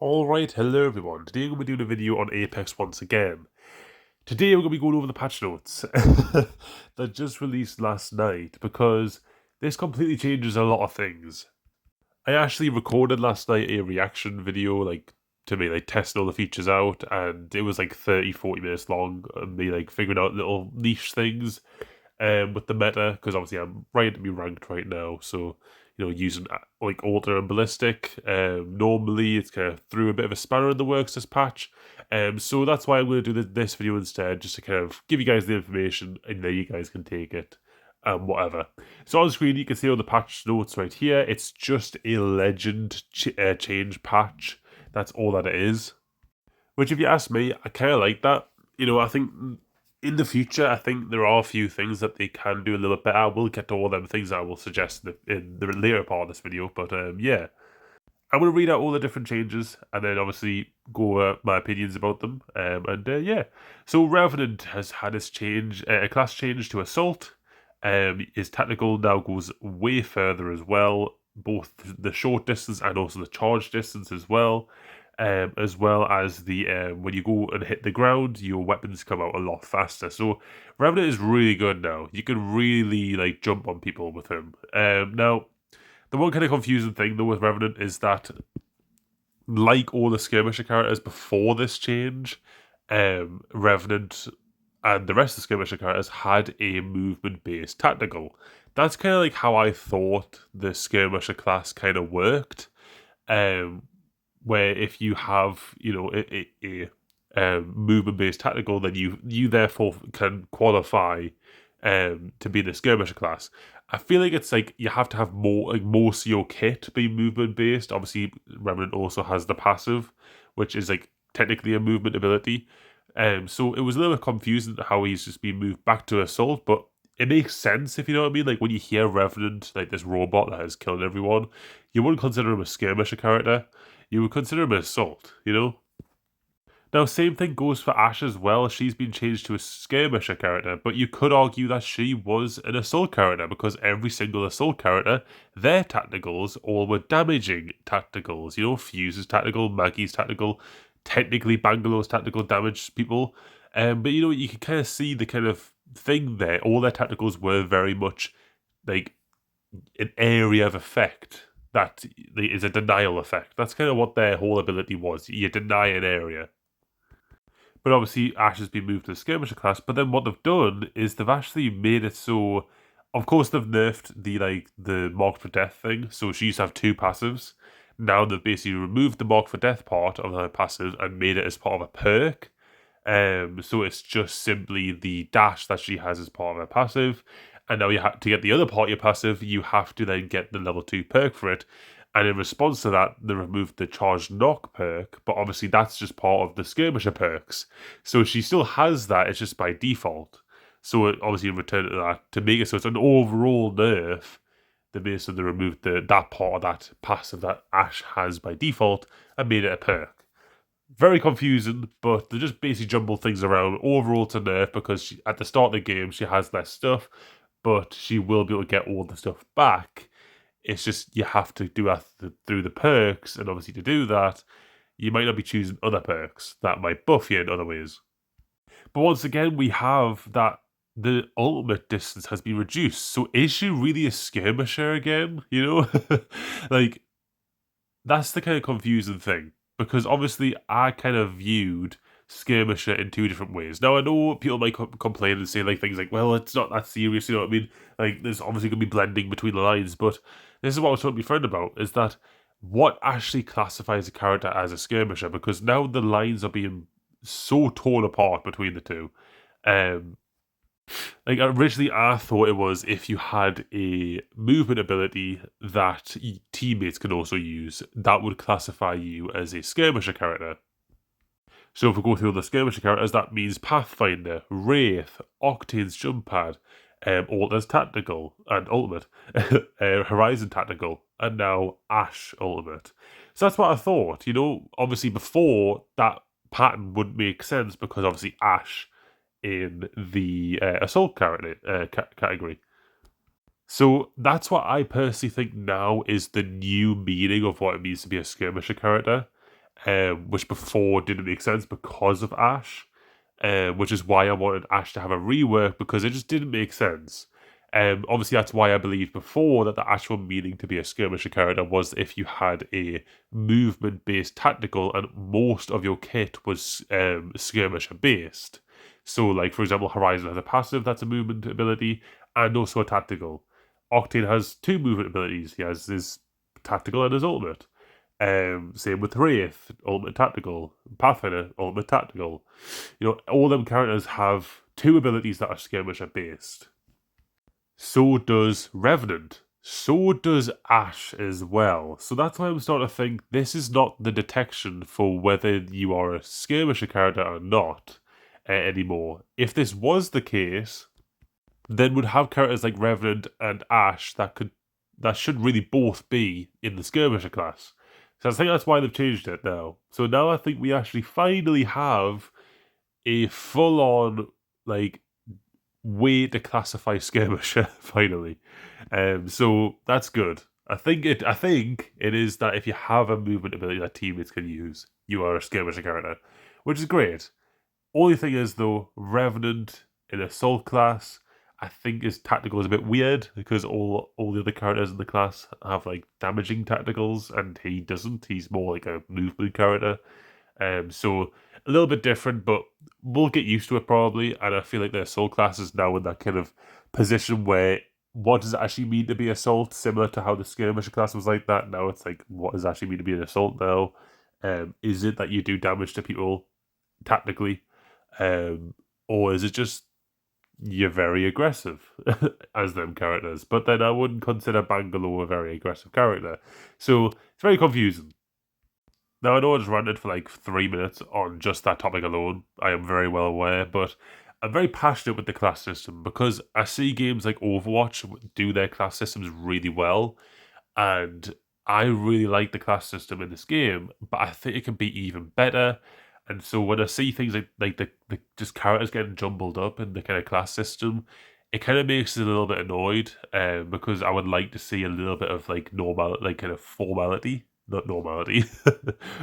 Alright, hello everyone. Today I'm going to be doing a video on Apex once again. Today we're going to be going over the patch notes that just released last night because this completely changes a lot of things. I actually recorded last night a reaction video to me testing all the features out, and it was like 30-40 minutes long and me figuring out little niche things with the meta, because obviously I'm trying to be ranked right now, so using Alter and Ballistic. Normally it's kind of threw a bit of a spanner in the works this patch. So that's why I'm going to do this video instead, just to kind of give you guys the information, and then you guys can take it whatever. So on the screen you can see all the patch notes right here. It's just a legend change patch. That's all that it is. Which, if you ask me, I kind of like that. I think in the future, I think there are a few things that they can do a little bit better. We'll get to all them things that I will suggest in the later part of this video. But yeah, I'm going to read out all the different changes and then obviously go over my opinions about them. Yeah, so Revenant has had his change, a class change to Assault. His tactical now goes way further as well, both the short distance and also the charge distance as well. As well as the when you go and hit the ground, your weapons come out a lot faster. So Revenant is really good now. You can really jump on people with him. Now, the one kind of confusing thing though with Revenant is that, like all the skirmisher characters before this change, Revenant and the rest of the skirmisher characters had a movement-based tactical. That's kind of like how I thought the skirmisher class kind of worked. Where if you have, a movement-based tactical, then you therefore can qualify to be the skirmisher class. I feel like it's you have to have more, most of your kit be movement-based. Obviously, Revenant also has the passive, which is technically a movement ability. So it was a little bit confusing how he's just been moved back to Assault, but it makes sense, if you know what I mean. When you hear Revenant, this robot that has killed everyone, you wouldn't consider him a skirmisher character. You would consider him an Assault, Now, same thing goes for Ashe as well. She's been changed to a skirmisher character, but you could argue that she was an Assault character, because every single Assault character, their tacticals all were damaging tacticals. Fuse's tactical, Maggie's tactical, technically Bangalow's tactical damaged people. But you can kind of see the kind of thing there. All their tacticals were very much an area of effect that is a denial effect. That's kind of what their whole ability was. You deny an area. But obviously Ashe has been moved to the skirmisher class, but then what they've done is they've actually made it so, of course they've nerfed the mark for death thing, so she used to have 2 passives. Now they've basically removed the mark for death part of her passive and made it as part of a perk. So it's just simply the dash that she has as part of her passive. And now you have to get the other part of your passive, you have to then get the level 2 perk for it. And in response to that, they removed the charged knock perk, but obviously that's just part of the skirmisher perks. So she still has that, it's just by default. So it obviously in return to that, to make it so it's an overall nerf, they basically removed that part of that passive that Ashe has by default and made it a perk. Very confusing, but they just basically jumbled things around. Overall to nerf, because at the start of the game she has less stuff, but she will be able to get all the stuff back. It's just you have to do that through the perks, and obviously to do that, you might not be choosing other perks that might buff you in other ways. But once again, we have that the ultimate distance has been reduced. So is she really a skirmisher again? That's the kind of confusing thing, because obviously I kind of viewed skirmisher in 2 different ways. Now I know people might complain and say things like, well, it's not that serious, you know what I mean? There's obviously going to be blending between the lines, but this is what I was talking to my friend about, is that what actually classifies a character as a skirmisher, because now the lines are being so torn apart between the two. Originally I thought it was if you had a movement ability that teammates can also use, that would classify you as a skirmisher character. So if we go through the skirmisher characters, that means Pathfinder, Wraith, Octane's Jump Pad, Alter's Tactical and Ultimate, Horizon Tactical, and now Ashe Ultimate. So that's what I thought. Obviously before, that pattern wouldn't make sense, because obviously Ashe in the Assault category. So that's what I personally think now is the new meaning of what it means to be a skirmisher character. which before didn't make sense because of 𝗏, which is why I wanted 𝗏 to have a rework, because it just didn't make sense. Obviously, that's why I believed before that the actual meaning to be a skirmisher character was if you had a movement-based tactical and most of your kit was skirmisher-based. So, like, for example, Horizon has a passive that's a movement ability and also a tactical. Octane has 2 movement abilities. He has his tactical and his ultimate. Same with Wraith, ultimate tactical. Pathfinder, ultimate tactical. You know, all them characters have 2 abilities that are skirmisher-based. So does Revenant. So does 𝗏 as well. So that's why I'm starting to think this is not the detection for whether you are a skirmisher character or not anymore. If this was the case, then we'd have characters like Revenant and 𝗏 that should really both be in the skirmisher class. So I think that's why they've changed it now. So now I think we actually finally have a full-on, like, way to classify skirmisher finally. So that's good. I think it is that if you have a movement ability that teammates can use, you are a skirmisher character, which is great. Only thing is though, Revenant in Assault class, I think his tactical is a bit weird because all the other characters in the class have like damaging tacticals and he doesn't. He's more like a movement character. So a little bit different, but we'll get used to it probably. And I feel like the Assault class is now in that kind of position where what does it actually mean to be Assault? Similar to how the Skirmisher class was like that. Now it's like, what does it actually mean to be an Assault now? Is it that you do damage to people tactically? Or is it just you're very aggressive as them characters? But then I wouldn't consider Bangalore a very aggressive character. So it's very confusing. Now, I know I just ranted for like 3 minutes on just that topic alone. I am very well aware, but I'm very passionate with the class system because I see games like Overwatch do their class systems really well, and I really like the class system in this game, but I think it can be even better. And so when I see things like the just characters getting jumbled up in the kind of class system, it kind of makes it a little bit annoyed, because I would like to see a little bit of like normal, like kind of formality. Not normality, a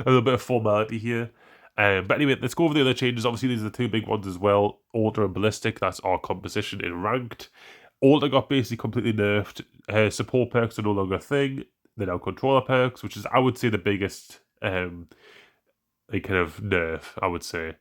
little bit of formality here. But anyway, let's go over the other changes. Obviously, these are the 2 big ones as well. Alter and Ballistic, that's our composition in Ranked. Alter got basically completely nerfed. Support perks are no longer a thing. They're now controller perks, which is, I would say, the biggest like kind of nerf, I would say.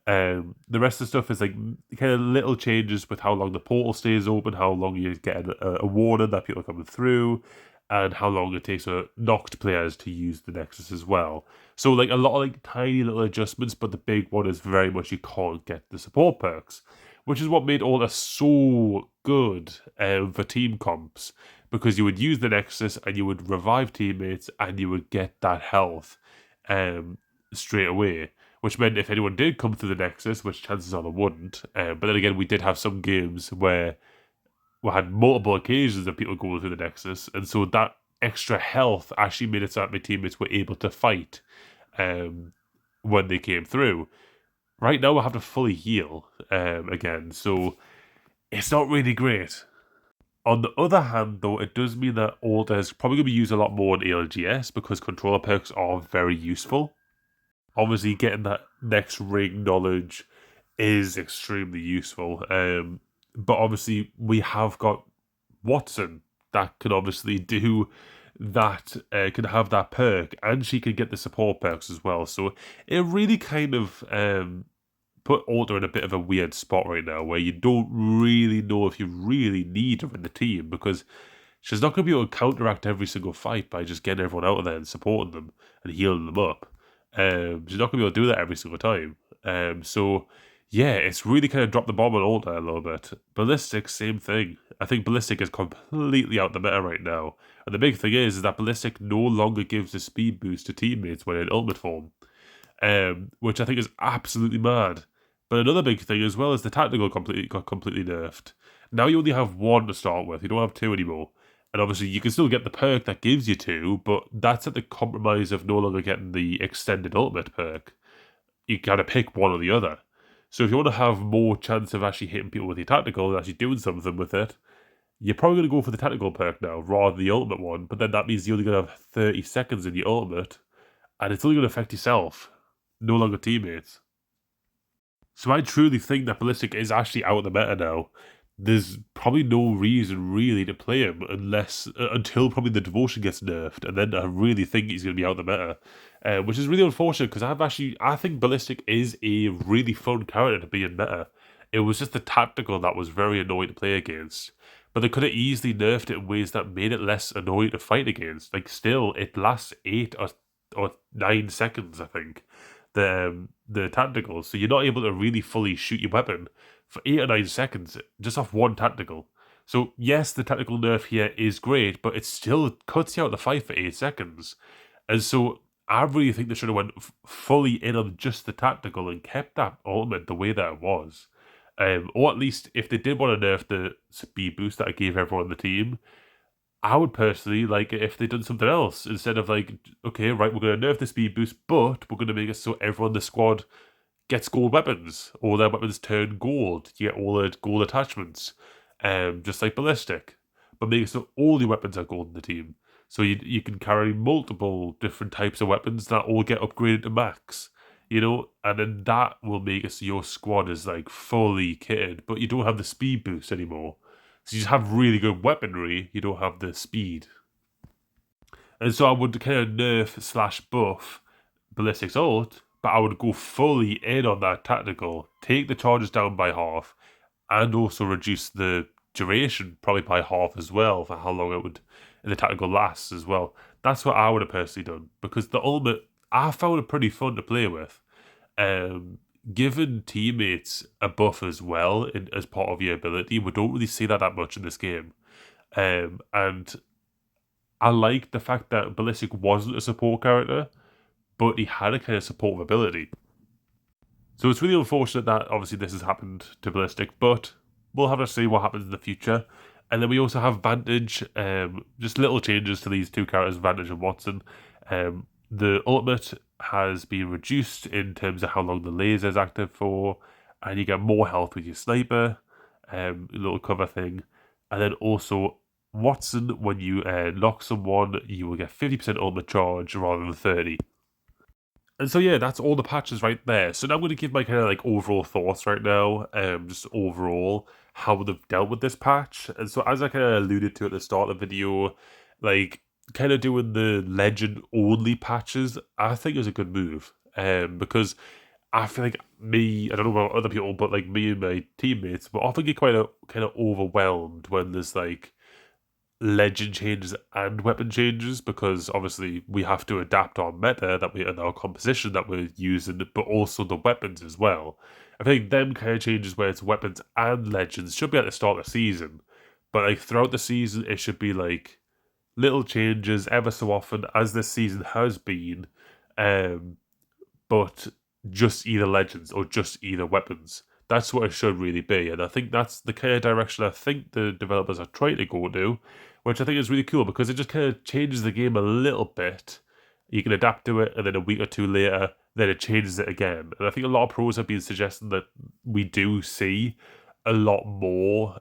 The rest of the stuff is like kind of little changes with how long the portal stays open, how long you get a warning that people are coming through, and how long it takes for knocked players to use the Nexus as well. So like a lot of like tiny little adjustments, but the big one is very much you can't get the support perks, which is what made Alter so good for team comps, because you would use the Nexus and you would revive teammates and you would get that health straight away, which meant if anyone did come through the Nexus, which chances are they wouldn't, but then again we did have some games where we had multiple occasions of people going through the Nexus, and so that extra health actually made it so that my teammates were able to fight when they came through. Right now I have to fully heal again, so it's not really great. On the other hand, though, it does mean that Alter is probably going to be used a lot more in ALGS because controller perks are very useful. Obviously, getting that next ring knowledge is extremely useful. But obviously, we have got Wattson that can obviously do that, can have that perk, and she can get the support perks as well. So it really kind of put Alter in a bit of a weird spot right now, where you don't really know if you really need her in the team, because she's not going to be able to counteract every single fight by just getting everyone out of there and supporting them and healing them up. She's not going to be able to do that every single time. So yeah, it's really kind of dropped the bomb on Alter a little bit. Ballistic, same thing. I think Ballistic is completely out the meta right now. And the big thing is that Ballistic no longer gives a speed boost to teammates when in ultimate form, which I think is absolutely mad. But another big thing as well is the tactical got completely nerfed. Now you only have 1 to start with. You don't have 2 anymore. And obviously you can still get the perk that gives you 2, but that's at the compromise of no longer getting the extended ultimate perk. You gotta pick one or the other. So if you want to have more chance of actually hitting people with your tactical and actually doing something with it, you're probably going to go for the tactical perk now rather than the ultimate one, but then that means you're only going to have 30 seconds in your ultimate, and it's only going to affect yourself, no longer teammates. So I truly think that Ballistic is actually out of the meta now. There's probably no reason really to play him until probably the devotion gets nerfed, and then I really think he's going to be out of the meta, which is really unfortunate because I think Ballistic is a really fun character to be in meta. It was just the tactical that was very annoying to play against, but they could have easily nerfed it in ways that made it less annoying to fight against. Like still, it lasts 8 or 9 seconds, I think. The tactical, so you're not able to really fully shoot your weapon for 8 or 9 seconds just off one tactical. So yes, the tactical nerf here is great, but it still cuts you out of the fight for 8 seconds. And so I really think they should have went fully in on just the tactical and kept that ultimate the way that it was. Or at least if they did want to nerf the speed boost that I gave everyone on the team, I would personally like it if they'd done something else instead of like, okay, right, we're going to nerf the speed boost, but we're going to make it so everyone in the squad gets gold weapons. All their weapons turn gold. You get all the gold attachments, just like Ballistic. But make it so all your weapons are gold in the team. So you can carry multiple different types of weapons that all get upgraded to max. You know, and then that will make it so your squad is like fully kitted, but you don't have the speed boost anymore. So you just have really good weaponry, you don't have the speed. And so I would kind of nerf / buff Ballistic's ult, but I would go fully in on that tactical, take the charges down by half, and also reduce the duration probably by half as well for how long it would the tactical lasts as well. That's what I would have personally done, because the ultimate, I found it pretty fun to play with. Given teammates a buff as well as part of your ability, we don't really see that much in this game. And I like the fact that Ballistic wasn't a support character, but he had a kind of support ability. So it's really unfortunate that obviously this has happened to Ballistic, but we'll have to see what happens in the future. And then we also have Vantage, just little changes to these two characters, Vantage and Wattson. The ultimate has been reduced in terms of how long the laser is active for, and you get more health with your sniper, little cover thing. And then also Wattson, when you knock someone, you will get 50% ultimate charge rather than 30. And so yeah, that's all the patches right there. So now I'm going to give my kind of like overall thoughts right now, just overall how they've dealt with this patch. And so as I kind of alluded to at the start of the video, like kind of doing the legend only patches, I think is a good move. Because I feel like I don't know about other people, but like me and my teammates, we often get quite kind of overwhelmed when there's like legend changes and weapon changes, because obviously we have to adapt our meta and our composition that we're using, but also the weapons as well. I think them kind of changes where it's weapons and legends should be at the start of the season, but like throughout the season it should be like little changes ever so often, as this season has been, but just either legends or just either weapons. That's what it should really be, and I think that's the kind of direction I think the developers are trying to go to, which I think is really cool because it just kind of changes the game a little bit. You can adapt to it, and then a week or two later, then it changes it again. And I think a lot of pros have been suggesting that we do see a lot more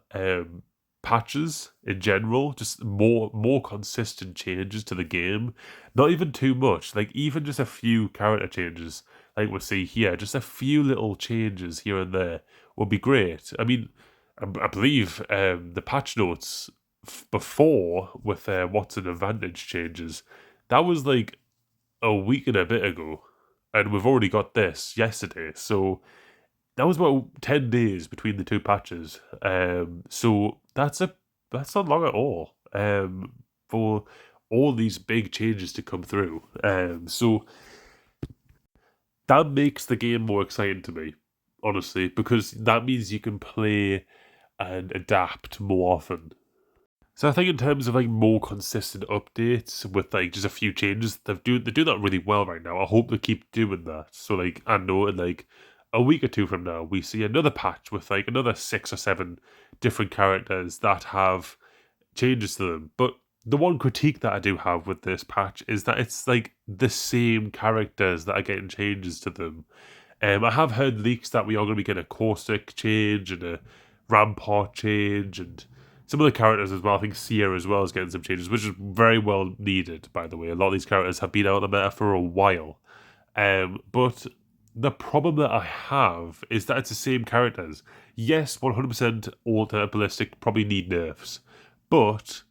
patches in general, just more consistent changes to the game. Not even too much, like even just a few character changes, like we'll see here, just a few little changes here and there would be great. I mean, I believe the patch notes before with Wattson and Vantage changes, that was like a week and a bit ago, and we've already got this yesterday, so that was about 10 days between the two patches. So that's not long at all for all these big changes to come through. So that makes the game more exciting to me, honestly, because that means you can play and adapt more often. So I think in terms of like more consistent updates with like just a few changes, they do that really well right now. I hope they keep doing that. So like I know in like a week or two from now, we see another patch with like another 6 or 7 different characters that have changes to them. But the one critique that I do have with this patch is that it's like the same characters that are getting changes to them. I have heard leaks that we are going to be getting a caustic change and a rampart change and some of the characters as well. I think Sia as well is getting some changes, which is very well needed, by the way. A lot of these characters have been out of the meta for a while. But the problem that I have is that it's the same characters. Yes, 100% Alter and Ballistic probably need nerfs, but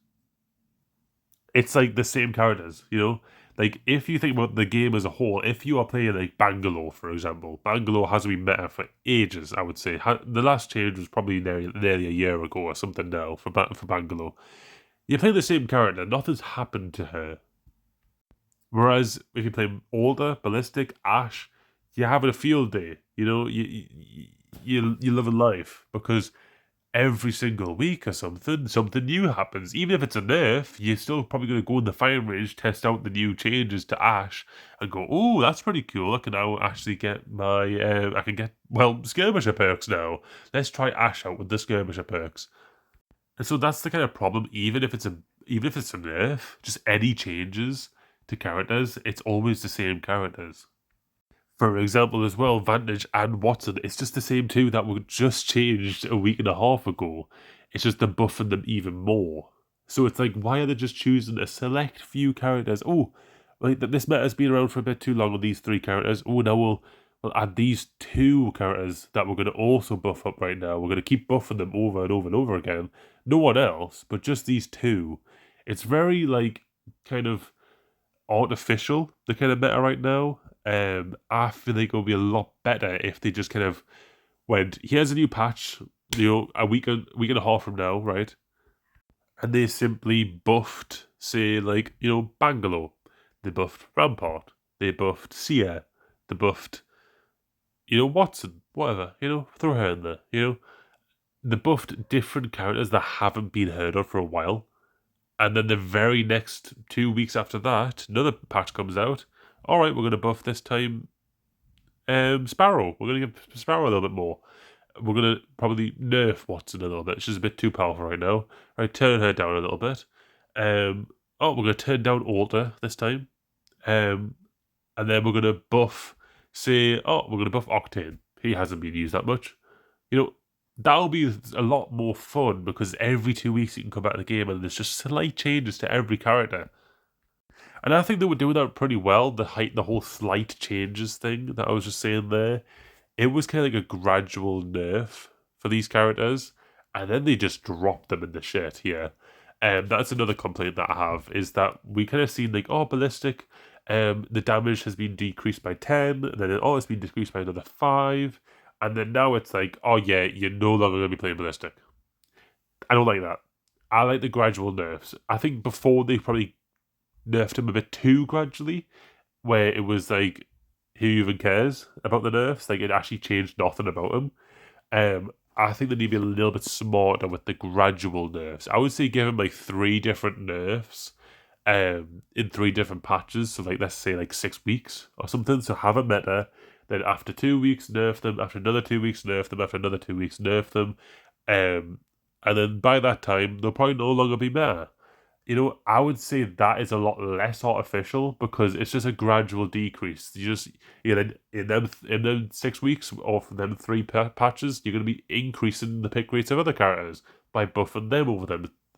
it's like the same characters, you know? Like, if you think about the game as a whole, if you are playing, like, Bangalore, for example, Bangalore hasn't been meta for ages, I would say. The last change was probably nearly a year ago or something now for Bangalore. You play the same character, nothing's happened to her. Whereas, if you play Alder, Ballistic, Ashe, you're having a field day, you know? You're living life, because every single week or something new happens. Even if it's a nerf, you're still probably going to go in the firing range, test out the new changes to Ashe, and go, oh, that's pretty cool. I can now actually get my, skirmisher perks now. Let's try Ashe out with the skirmisher perks. And so that's the kind of problem. Even if it's a nerf, just any changes to characters, it's always the same characters. For example, as well, Vantage and Wattson, it's just the same two that were just changed a week and a half ago. It's just they're buffing them even more. So it's like, why are they just choosing a select few characters? Oh, like this meta's been around for a bit too long with these 3 characters. Oh, now we'll add these 2 characters that we're going to also buff up right now. We're going to keep buffing them over and over and over again. No one else, but just these 2. It's very, like, kind of artificial, the kind of meta right now. I feel like it'll be a lot better if they just kind of went, here's a new patch, you know, a week and a half from now, right? And they simply buffed, say, like, you know, Bangalore. They buffed Rampart. They buffed Sia. They buffed, you know, Wattson, whatever, you know, throw her in there, you know. They buffed different characters that haven't been heard of for a while. And then the very next 2 weeks after that, another patch comes out. All right, we're going to buff this time Sparrow. We're going to give Sparrow a little bit more. We're going to probably nerf Wattson a little bit. She's a bit too powerful right now. Right, turn her down a little bit. We're going to turn down Alter this time. And then we're going to buff, we're going to buff Octane. He hasn't been used that much. You know, that'll be a lot more fun because every 2 weeks you can come back to the game and there's just slight changes to every character. And I think they were doing that pretty well, the whole slight changes thing that I was just saying there. It was kind of like a gradual nerf for these characters, and then they just dropped them in the shit here. That's another complaint that I have, is that we kind of seen like, oh, Ballistic, the damage has been decreased by 10, and then it's been decreased by another 5, and then now it's like, oh yeah, you're no longer going to be playing Ballistic. I don't like that. I like the gradual nerfs. I think before they probably nerfed him a bit too gradually, where it was like, who even cares about the nerfs? Like, it actually changed nothing about him. I think they need to be a little bit smarter with the gradual nerfs. I would say give him like 3 different nerfs in 3 different patches. So like, let's say like 6 weeks or something. So have a meta, then after 2 weeks nerf them, after another 2 weeks nerf them, after another 2 weeks nerf them. And then by that time, they'll probably no longer be meta. You know, I would say that is a lot less artificial because it's just a gradual decrease. In them 6 weeks or from them 3 patches, you're going to be increasing the pick rates of other characters by buffing them over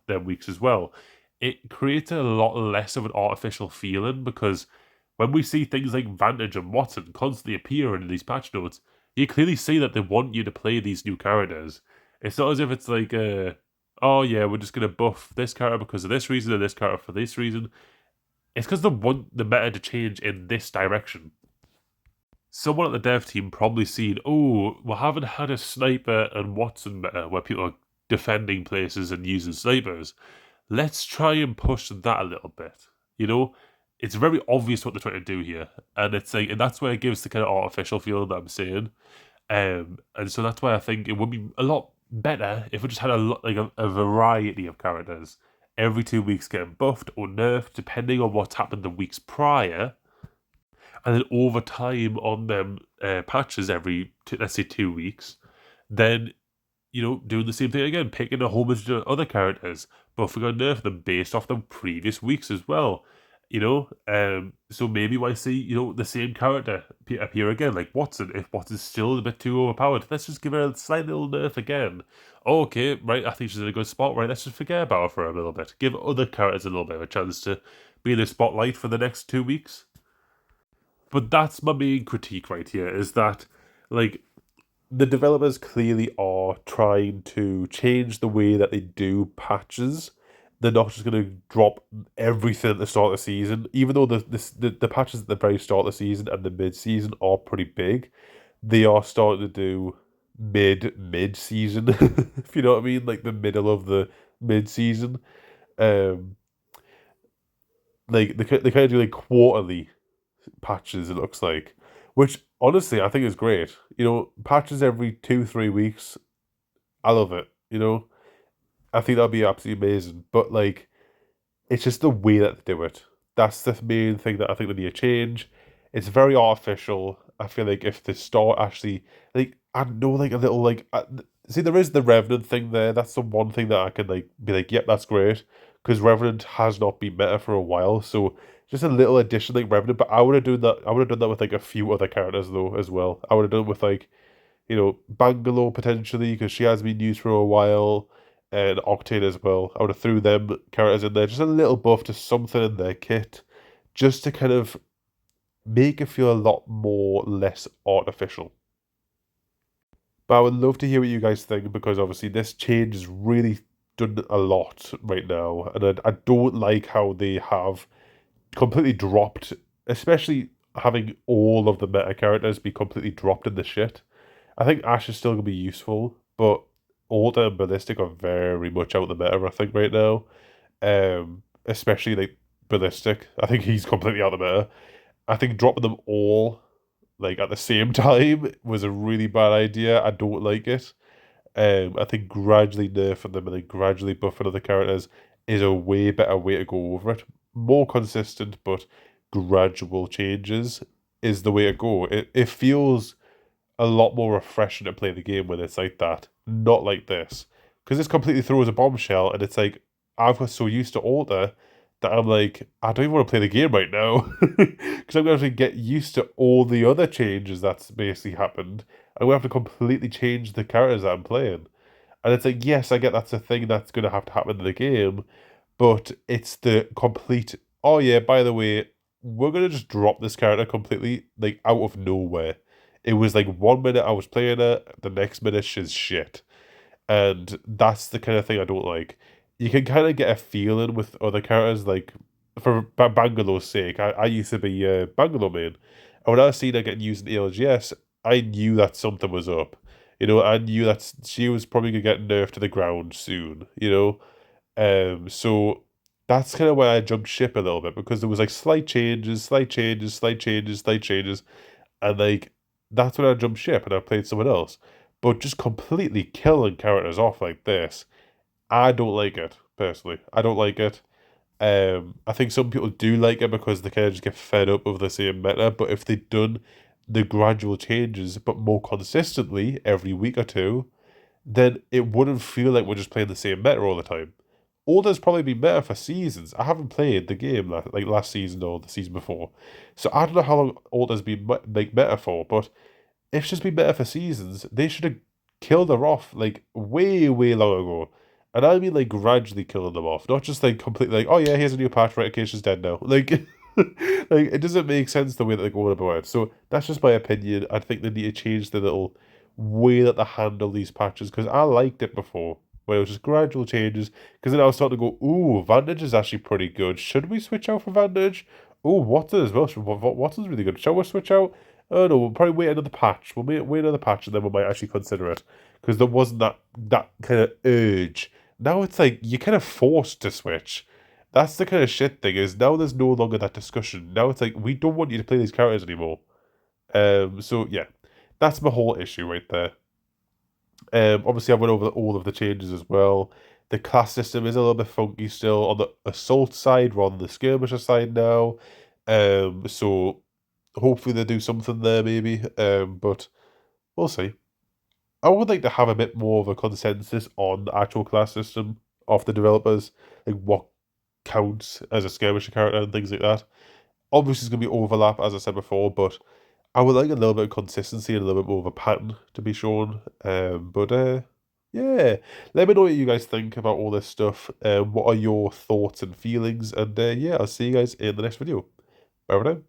them weeks as well. It creates a lot less of an artificial feeling because when we see things like Vantage and Wattson constantly appearing in these patch notes, you clearly see that they want you to play these new characters. It's not as if it's like oh yeah, we're just going to buff this character because of this reason and this character for this reason. It's because they want the meta to change in this direction. Someone at the dev team probably seen, oh, we haven't had a sniper and Wattson meta where people are defending places and using snipers. Let's try and push that a little bit. You know, it's very obvious what they're trying to do here. And it's like, and that's where it gives the kind of artificial feeling that I'm saying. And so that's why I think it would be a lot better if we just had a variety of characters every 2 weeks getting buffed or nerfed depending on what's happened the weeks prior, and then over time on them patches every let's say 2 weeks, then you know, doing the same thing again, picking a whole bunch of other characters, buffing or nerfing them based off the previous weeks as well. You know, so maybe why see, you know, the same character appear again, like Wattson. If Watson's still a bit too overpowered, let's just give her a slight little nerf again. Oh, okay, right, I think she's in a good spot, right, let's just forget about her for a little bit. Give other characters a little bit of a chance to be in the spotlight for the next 2 weeks. But that's my main critique right here, is that, like, the developers clearly are trying to change the way that they do patches. They're not just going to drop everything at the start of the season, even though the patches at the very start of the season and the mid-season are pretty big. They are starting to do mid-season, if you know what I mean, like the middle of the mid-season. Like they kind of do like quarterly patches, it looks like, which honestly I think is great. You know, patches every 2-3 weeks, I love it. You know, I think that'd be absolutely amazing. But like, it's just the way that they do it. That's the main thing that I think they need to change. It's very artificial. I feel like if they start actually, like, I know, like a little, like, see, there is the Revenant thing there. That's the one thing that I can like be like, yep, that's great, because Revenant has not been meta for a while. So just a little addition like Revenant. But I would have done that. I would have done that with like a few other characters though as well. I would have done it with like, you know, 𝗏𝗲𝗯𝗲 potentially, because she has been used for a while, and Octane as well. I would have threw them characters in there, just a little buff to something in their kit, just to kind of make it feel a lot more less artificial. But I would love to hear what you guys think, because obviously this change has really done a lot right now, and I don't like how they have completely dropped, especially having all of the meta characters be completely dropped in the shit. I think Ashe is still going to be useful, but Alta and Ballistic are very much out of the meta, I think, right now. Especially like Ballistic. I think he's completely out of the meta. I think dropping them all like at the same time was a really bad idea. I don't like it. I think gradually nerfing them and then gradually buffing other characters is a way better way to go over it. More consistent, but gradual changes is the way to go. It feels a lot more refreshing to play the game when it's like that, not like this. Because this completely throws a bombshell, and it's like, I've got so used to Alta that I'm like, I don't even want to play the game right now. Because I'm going to have to get used to all the other changes that's basically happened. I'm going to have to completely change the characters that I'm playing. And it's like, yes, I get that's a thing that's going to have to happen in the game, but it's the complete, oh yeah, by the way, we're going to just drop this character completely, like, out of nowhere. It was like 1 minute I was playing it, the next minute she's shit. And that's the kind of thing I don't like. You can kind of get a feeling with other characters, like, for 𝗏𝗏𝗀𝗀𝗀𝗏's sake, I used to be a 𝗏𝗏𝗀𝗀𝗀 main. And when I seen her getting used in ALGS, I knew that something was up. You know, I knew that she was probably going to get nerfed to the ground soon, you know? So that's kind of why I jumped ship a little bit, because there was like slight changes, slight changes, slight changes, slight changes, and like that's when I jumped ship and I played someone else. But just completely killing characters off like this, I don't like it personally. I don't like it. I think some people do like it because they kind of just get fed up of the same meta. But if they'd done the gradual changes, but more consistently every week or two, then it wouldn't feel like we're just playing the same meta all the time. Alta's probably been meta for seasons. I haven't played the game like last season or the season before, so I don't know how long Alta's been like meta for. But if she's been meta for seasons, they should have killed her off like way, way long ago. And I mean like gradually killing them off, not just like completely like, oh yeah, here's a new patch, right, okay, she's dead now. Like, like it doesn't make sense the way that they're going about it. So that's just my opinion. I think they need to change the little way that they handle these patches, because I liked it before, where it was just gradual changes. Because then I was starting to go, ooh, Vantage is actually pretty good. Should we switch out for Vantage? Oh, Wattson as well. Wattson's really good. Shall we switch out? Oh no, we'll probably wait another patch. We'll wait another patch, and then we might actually consider it, because there wasn't that kind of urge. Now it's like you're kind of forced to switch. That's the kind of shit thing, is now there's no longer that discussion. Now it's like, we don't want you to play these characters anymore. So yeah, that's my whole issue right there. Obviously I went over all of the changes as well. The class system is a little bit funky still on the assault side rather than the skirmisher side now. So hopefully they do something there maybe. But we'll see. I would like to have a bit more of a consensus on the actual class system of the developers, like what counts as a skirmisher character and things like that. Obviously, there's going to be overlap, as I said before, but I would like a little bit of consistency and a little bit more of a pattern to be shown. Yeah, let me know what you guys think about all this stuff. What are your thoughts and feelings? And yeah, I'll see you guys in the next video. Bye for now.